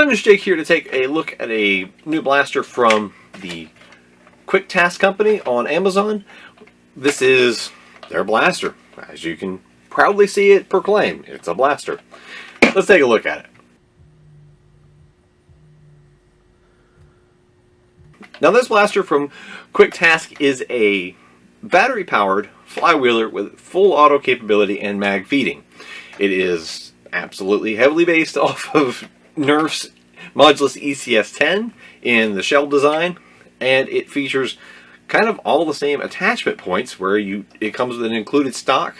My name is Jake here to take a look at a new blaster from the Qwik Task company on Amazon. This is their blaster. As you can proudly see it proclaim, it's a blaster. Let's take a look at it. Now this blaster from Qwik Task is a battery-powered flywheeler with full auto capability and mag feeding. It is absolutely heavily based off of Nerf's Modulus ECS-10 in the shell design, and it features kind of all the same attachment points where it comes with an included stock,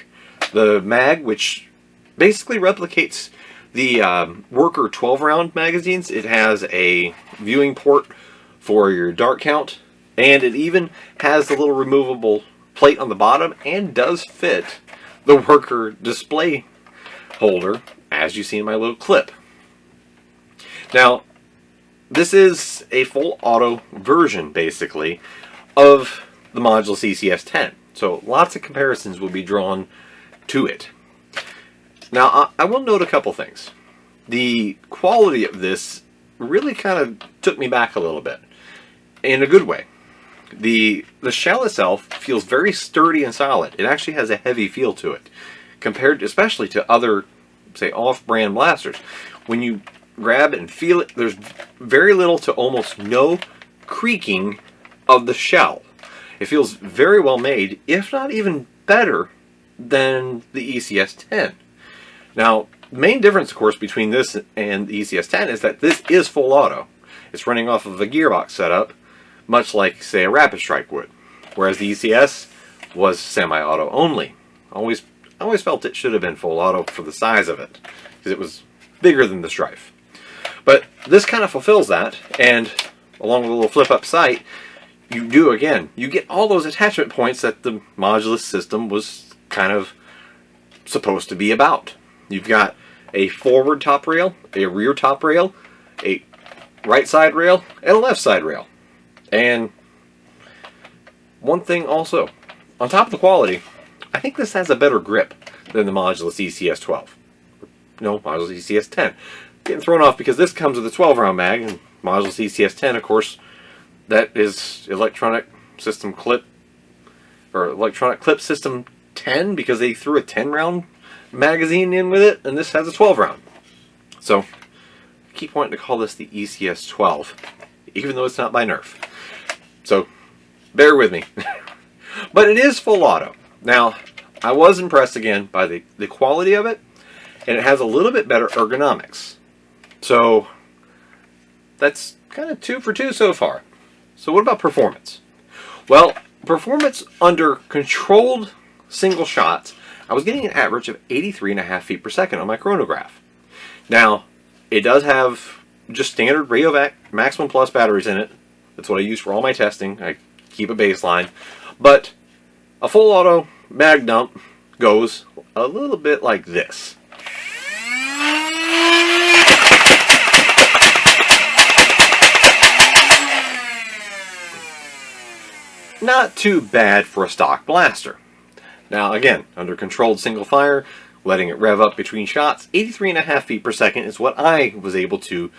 the mag, which basically replicates the worker 12-round magazines. It has a viewing port for your dart count, and it even has the little removable plate on the bottom and does fit the worker display holder, as you see in my little clip. Now, this is a full auto version, basically, of the Modulus ECS-10. So lots of comparisons will be drawn to it. Now, I will note a couple things. The quality of this really kind of took me back a little bit, in a good way. The shell itself feels very sturdy and solid. It actually has a heavy feel to it, compared especially to other, say, off-brand blasters. When you grab it and feel it, there's very little to almost no creaking of the shell. It feels very well made, if not even better than the ECS-10. Now, the main difference, of course, between this and the ECS-10 is that this is full auto. It's running off of a gearbox setup, much like, say, a Rapid Strike would, whereas the ECS was semi-auto only. I always felt it should have been full auto for the size of it, because it was bigger than the Strife. But this kind of fulfills that, and along with a little flip-up sight, you get all those attachment points that the Modulus system was kind of supposed to be about. You've got a forward top rail, a rear top rail, a right side rail, and a left side rail. And one thing also, on top of the quality, I think this has a better grip than the Modulus ECS-12. No, Modulus ECS-10. Getting thrown off because this comes with a 12-round mag, and Modulus ECS-10, of course, that is electronic clip system 10, because they threw a 10-round magazine in with it, and this has a 12-round. So, I keep wanting to call this the ECS-12, even though it's not by Nerf. So, bear with me. But it is full auto. Now, I was impressed again by the quality of it, and it has a little bit better ergonomics. So, that's kind of 2 for 2 so far. So what about performance? Well, performance under controlled single shots, I was getting an average of 83.5 feet per second on my chronograph. Now, it does have just standard Rayovac Maximum Plus batteries in it. That's what I use for all my testing. I keep a baseline. But a full auto mag dump goes a little bit like this. Not too bad for a stock blaster. Now again, under controlled single fire, letting it rev up between shots, 83.5 feet per second is what I was able to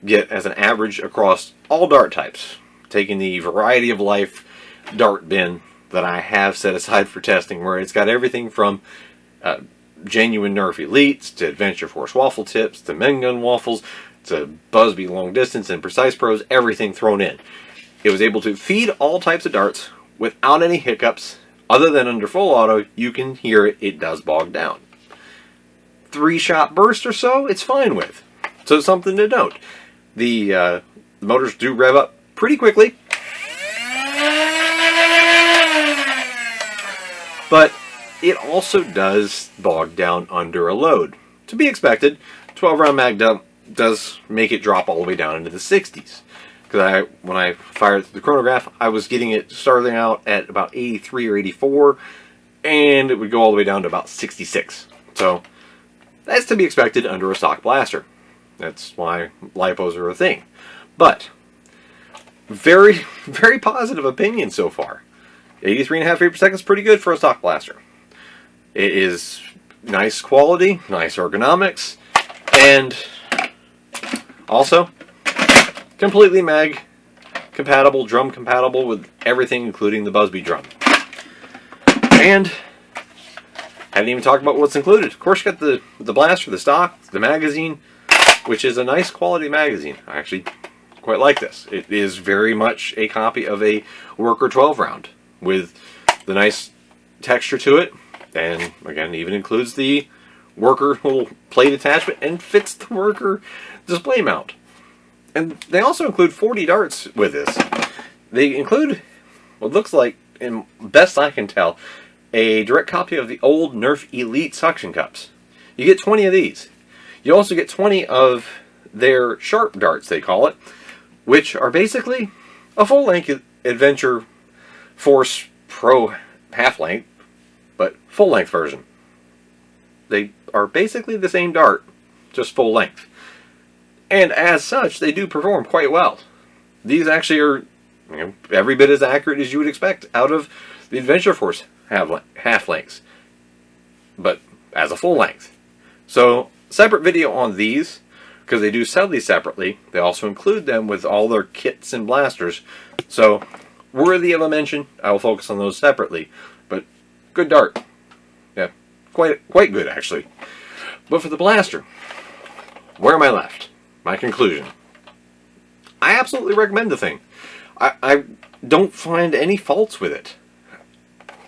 get as an average across all dart types, taking the Variety of Life dart bin that I have set aside for testing, where it's got everything from genuine Nerf Elites to Adventure Force waffle tips to Men Gun waffles to Busby long distance and Precise Pros, everything thrown in. It was able to feed all types of darts without any hiccups. Other than under full auto, you can hear it does bog down. 3-shot burst or so, it's fine with. So something to note. The motors do rev up pretty quickly. But it also does bog down under a load. To be expected, 12-round mag dump does make it drop all the way down into the 60s. Because when I fired the chronograph, I was getting it starting out at about 83 or 84, and it would go all the way down to about 66. So that's to be expected under a stock blaster. That's why lipos are a thing. But very, very positive opinion so far. 83.5 feet per second is pretty good for a stock blaster. It is nice quality, nice ergonomics, and Also, completely mag compatible, drum compatible with everything, including the Busby drum. And I haven't even talked about what's included. Of course, you got the blaster, the stock, the magazine, which is a nice quality magazine. I actually quite like this. It is very much a copy of a Worker 12 round with the nice texture to it, and again, even includes the Worker little plate attachment and fits the Worker display mount. And they also include 40 darts with this. They include what looks like, and best I can tell, a direct copy of the old Nerf Elite suction cups. You get 20 of these. You also get 20 of their sharp darts, they call it, which are basically a full-length Adventure Force Pro half-length, but full-length version. They are basically the same dart, just full-length. And as such, they do perform quite well. These actually are every bit as accurate as you would expect out of the Adventure Force half-lengths, but as a full-length. So, separate video on these, because they do sell these separately. They also include them with all their kits and blasters. So, worthy of a mention. I will focus on those separately. But, good dart. Yeah, quite good, actually. But for the blaster, where am I left? My conclusion. I absolutely recommend the thing. I don't find any faults with it.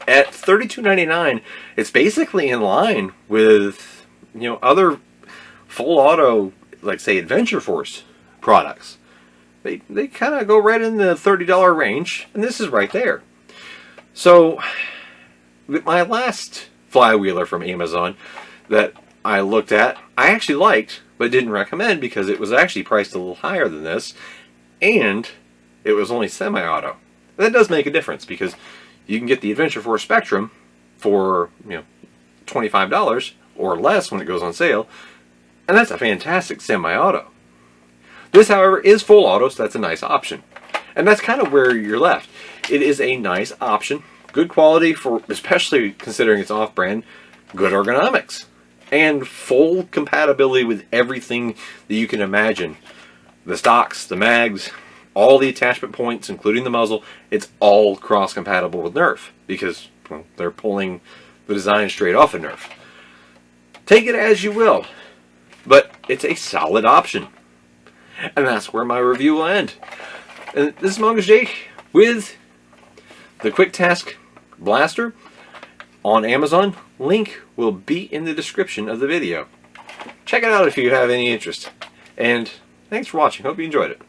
At $32.99, it's basically in line with other full auto, like say Adventure Force products. They kind of go right in the $30 range, and this is right there. So, with my last flywheeler from Amazon that I looked at, I actually liked, but didn't recommend because it was actually priced a little higher than this, and it was only semi-auto. That does make a difference because you can get the Adventure Force Spectrum for $25 or less when it goes on sale, and that's a fantastic semi-auto. This, however, is full auto, so that's a nice option. And that's kind of where you're left. It is a nice option, good quality for, especially considering it's off-brand, good ergonomics, and full compatibility with everything that you can imagine. The stocks, the mags, all the attachment points, including the muzzle, it's all cross-compatible with Nerf because they're pulling the design straight off of Nerf. Take it as you will, but it's a solid option. And that's where my review will end. And this is Mongoose Jake with the Qwik Task Blaster on Amazon. Link will be in the description of the video. Check it out if you have any interest. And thanks for watching. Hope you enjoyed it.